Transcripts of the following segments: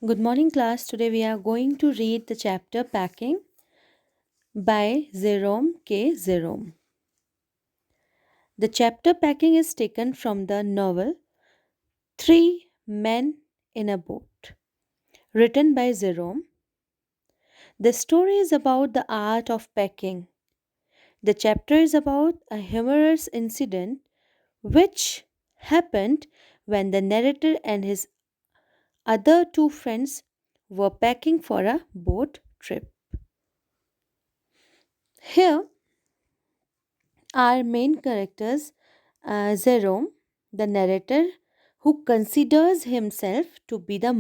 Good morning, class. Today we are going to read the chapter Packing by Jerome K. Jerome. The chapter Packing is taken from the novel Three Men in a Boat, written by Jerome. The story is about the art of packing. The chapter is about a humorous incident which happened when the narrator and his other two friends were packing for a boat trip. Here, our main characters, Jerome, the narrator, who considers himself to be the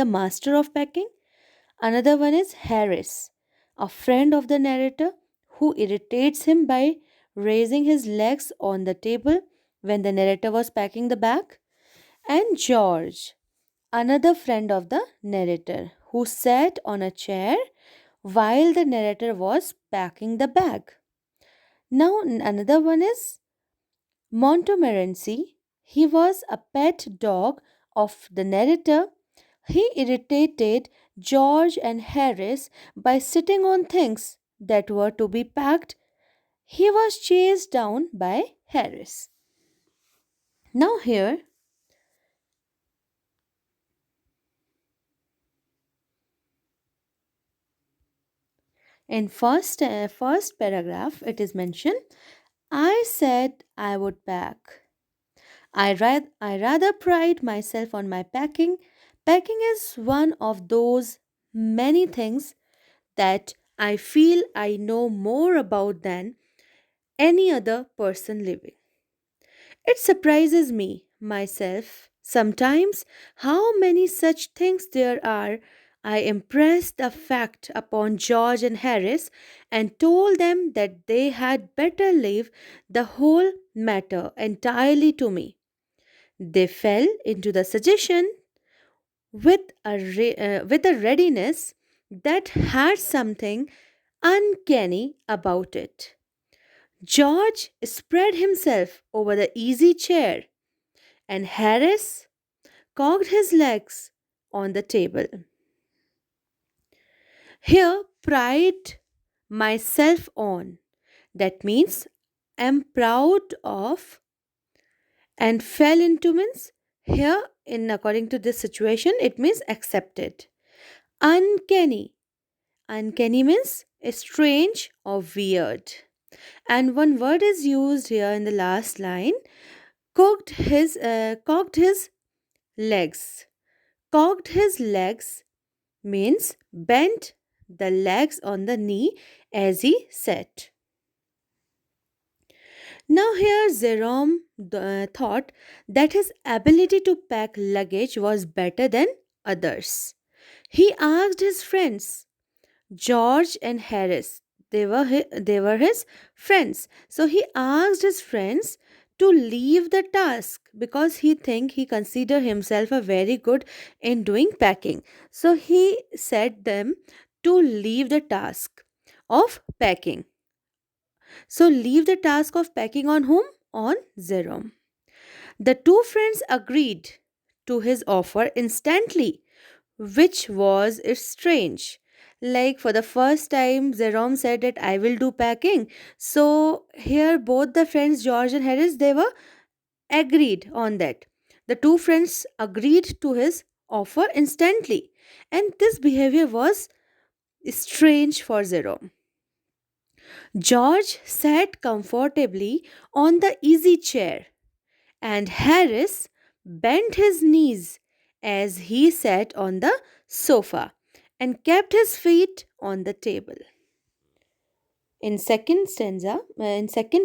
master of packing. Another one is Harris, a friend of the narrator, who irritates him by raising his legs on the table when the narrator was packing the bag. And George, another friend of the narrator, who sat on a chair while the narrator was packing the bag. Now, another one is Montmorency. He was a pet dog of the narrator. He irritated George and Harris by sitting on things that were to be packed. He was chased down by Harris. Now, here, in first paragraph, it is mentioned, I said I would pack. I rather pride myself on my packing. Packing is one of those many things that I feel I know more about than any other person living. It surprises me, myself, sometimes how many such things there are. I impressed the fact upon George and Harris and told them that they had better leave the whole matter entirely to me. They fell into the suggestion with a readiness that had something uncanny about it. George spread himself over the easy chair, and Harris cocked his legs on the table. Here, pride myself on. That means am proud of, and fell into means here in according to this situation it means accepted. Uncanny. Uncanny means strange or weird. And one word is used here in the last line. Cocked his legs. Cocked his legs means bent the legs on the knee as he sat. Now here Jerome thought that his ability to pack luggage was better than others. He asked his friends, George and Harris. They were his friends. So he asked his friends to leave the task because he consider himself a very good in doing packing. So he said them to leave the task of packing. So leave the task of packing on whom? On Jerome. The two friends agreed to his offer instantly, which was strange. Like for the first time, Jerome said that I will do packing. So here, both the friends, George and Harris, they were agreed on that. The two friends agreed to his offer instantly, and this behavior was strange for Jerome. George sat comfortably on the easy chair, and Harris bent his knees as he sat on the sofa and kept his feet on the table. In second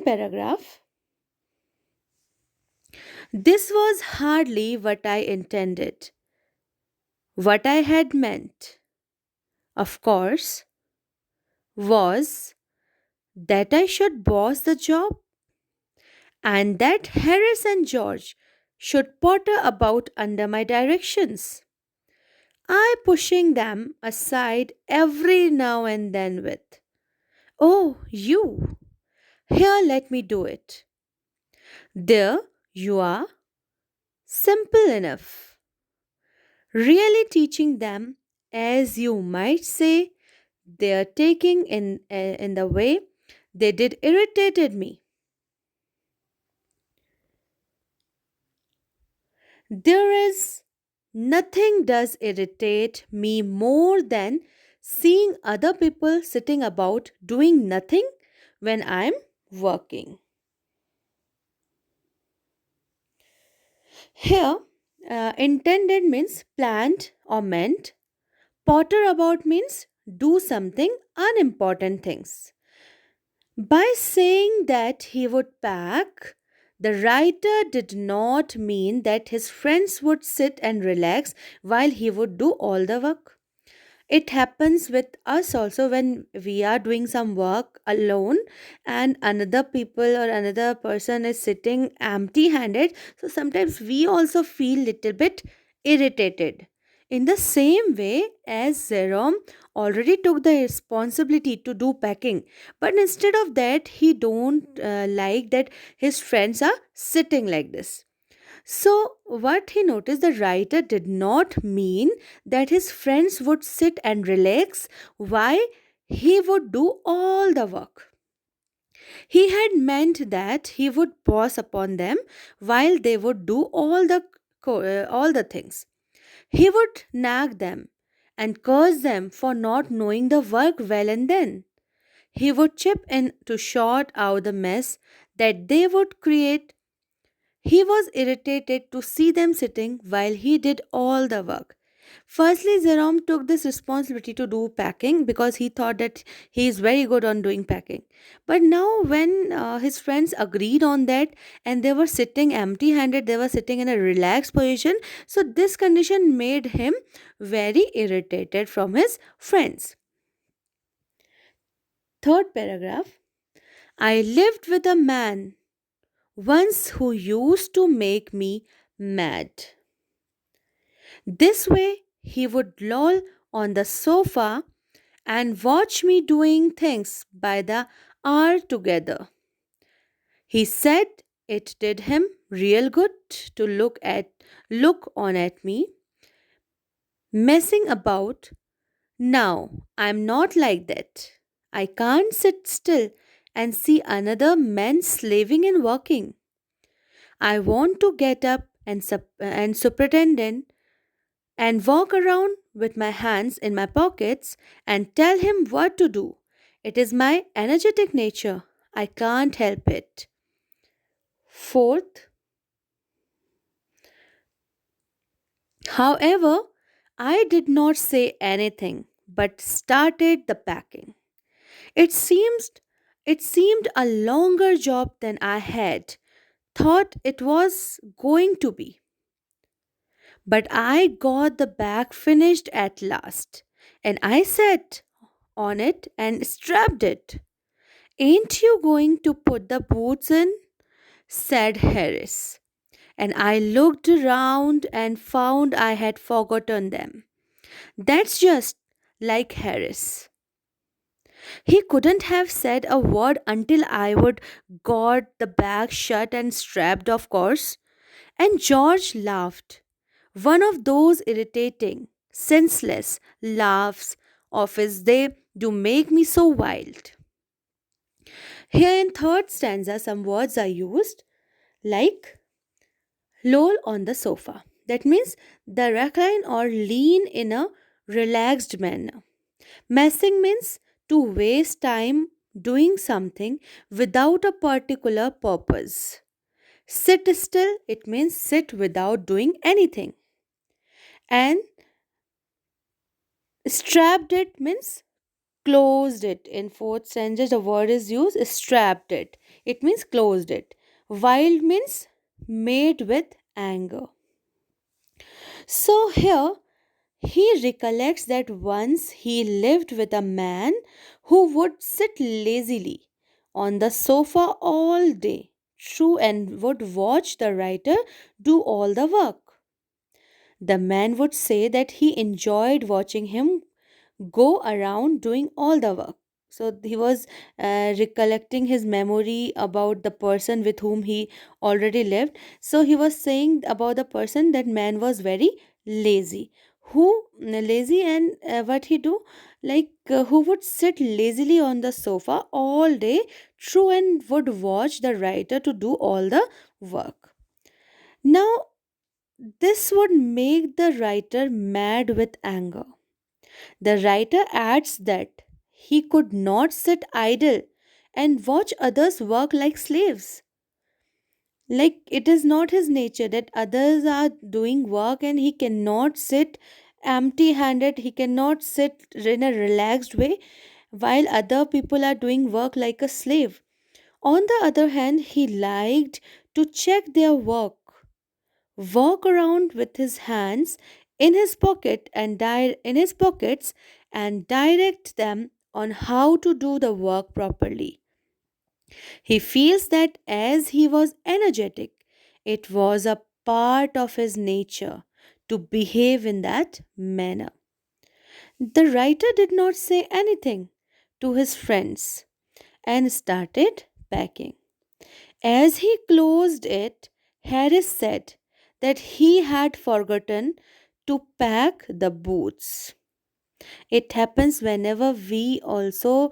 paragraph, this was hardly what I intended, what I had meant, of course, was that I should boss the job and that Harris and George should potter about under my directions. I pushing them aside every now and then with, oh, you, here let me do it. There you are, simple enough. really teaching them, as you might say, their taking in the way they did irritated me. There is nothing does irritate me more than seeing other people sitting about doing nothing when I'm working. Here, intended means planned or meant. Potter about means do something unimportant things. By saying that he would pack, the writer did not mean that his friends would sit and relax while he would do all the work. It happens with us also when we are doing some work alone and another people or another person is sitting empty handed. So sometimes we also feel little bit irritated. In the same way as Jerome already took the responsibility to do packing, but instead of that he don't like that his friends are sitting like this. So, what he noticed, the writer did not mean that his friends would sit and relax while he would do all the work. He had meant that he would pause upon them while they would do all the things. He would nag them and curse them for not knowing the work well, and then he would chip in to sort out the mess that they would create. He was irritated to see them sitting while he did all the work. Firstly, Jerome took this responsibility to do packing because he thought that he is very good on doing packing. But now, when his friends agreed on that and they were sitting empty handed, they were sitting in a relaxed position, so this condition made him very irritated from his friends. Third paragraph, I lived with a man once who used to make me mad. This way, he would loll on the sofa and watch me doing things by the hour together. He said it did him real good to look on at me messing about. Now I'm not like that. I can't sit still and see another man slaving and working. I want to get up and superintendent and walk around with my hands in my pockets and tell him what to do. It is my energetic nature. I can't help it. Fourth, however, I did not say anything but started the packing. It seems it seemed a longer job than I had thought it was going to be. But I got the bag finished at last, and I sat on it and strapped it. Ain't you going to put the boots in? Said Harris. And I looked around and found I had forgotten them. That's just like Harris. He couldn't have said a word until I would got the bag shut and strapped, of course. And George laughed. One of those irritating, senseless laughs of his they do make me so wild. Here in third stanza, some words are used like loll on the sofa. That means the recline or lean in a relaxed manner. Messing means to waste time doing something without a particular purpose. Sit still, it means sit without doing anything. And strapped it means closed it. In fourth sentence, the word is used strapped it. It means closed it. Wild means made with anger. So here he recollects that once he lived with a man who would sit lazily on the sofa all day, true, and would watch the writer do all the work. The man would say that he enjoyed watching him go around doing all the work. So he was recollecting his memory about the person with whom he already lived. So he was saying about the person that man was very lazy, who lazy and what he do, who would sit lazily on the sofa all day through and would watch the writer to do all the work. Now this would make the writer mad with anger. The writer adds that he could not sit idle and watch others work like slaves. Like it is not his nature that others are doing work and he cannot sit empty handed, he cannot sit in a relaxed way while other people are doing work like a slave. On the other hand, he liked to check their work, walk around with his hands in his pockets and direct them on how to do the work properly. He feels that as he was energetic, it was a part of his nature to behave in that manner. The writer did not say anything to his friends and started packing. As he closed it, Harris said that he had forgotten to pack the boots. It happens whenever we also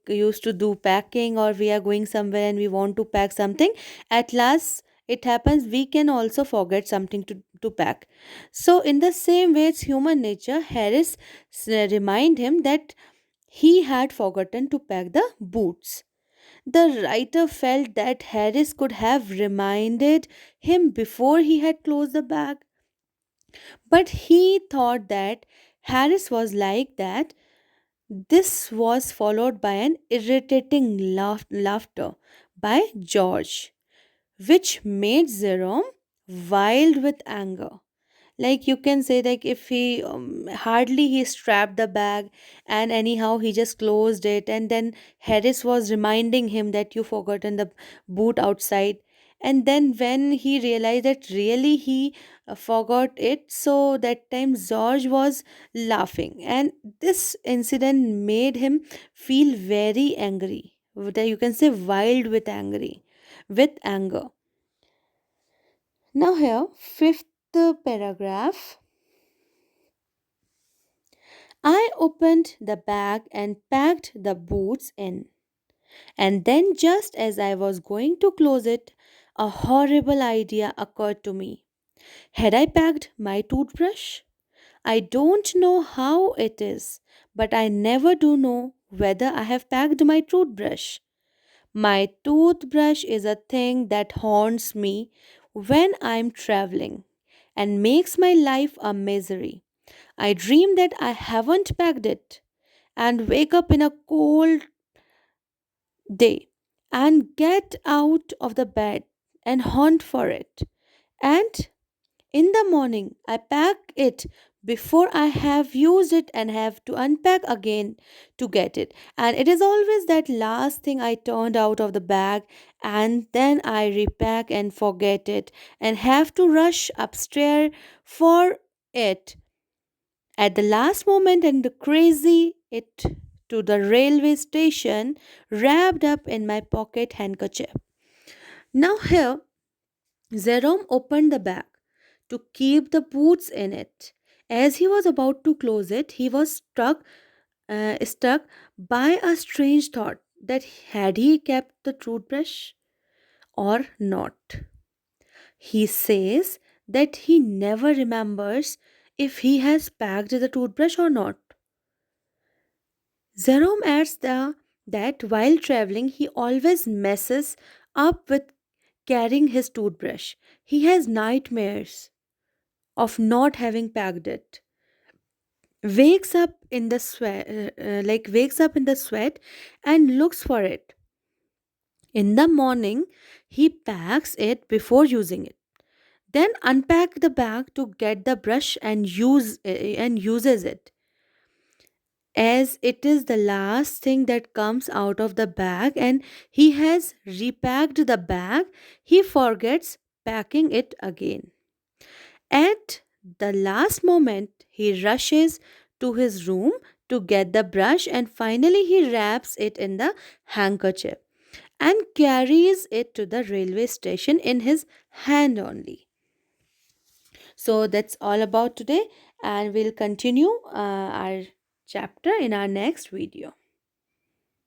used to do packing, or we are going somewhere and we want to pack something. At last it happens we can also forget something to pack. So in the same way, it's human nature. Harris remind him that he had forgotten to pack the boots. The writer felt that Harris could have reminded him before he had closed the bag, but he thought that Harris was like that. This was followed by an irritating laughter by George, which made Jerome wild with anger. Like you can say, like if he hardly he strapped the bag and anyhow he just closed it, and then Harris was reminding him that you forgotten the boot outside, and then when he realized that really he forgot it, so that time George was laughing, and this incident made him feel very angry. That you can say wild with anger. Now here, fifth paragraph. I opened the bag and packed the boots in. And then, just as I was going to close it, a horrible idea occurred to me. Had I packed my toothbrush? I don't know how it is, but I never do know whether I have packed my toothbrush. My toothbrush is a thing that haunts me when I'm traveling and makes my life a misery. I dream that I haven't packed it and wake up in a cold day and get out of the bed and hunt for it. And in the morning, I pack it before I have used it and have to unpack again to get it. And it is always that last thing I turned out of the bag, and then I repack and forget it and have to rush upstairs for it at the last moment and crazy it to the railway station wrapped up in my pocket handkerchief. Now, here, Jerome opened the bag to keep the boots in it. As he was about to close it, he was struck by a strange thought that had he kept the toothbrush or not. He says that he never remembers if he has packed the toothbrush or not. Jerome adds that while traveling, he always messes up with carrying his toothbrush. He has nightmares of not having packed it. Wakes up in the sweat and looks for it. In the morning, he packs it before using it. Then unpack the bag to get the brush and uses it. As it is the last thing that comes out of the bag and he has repacked the bag, he forgets packing it again. At the last moment, he rushes to his room to get the brush and finally he wraps it in the handkerchief and carries it to the railway station in his hand only. So that's all about today. and we'll continue our chapter in our next video.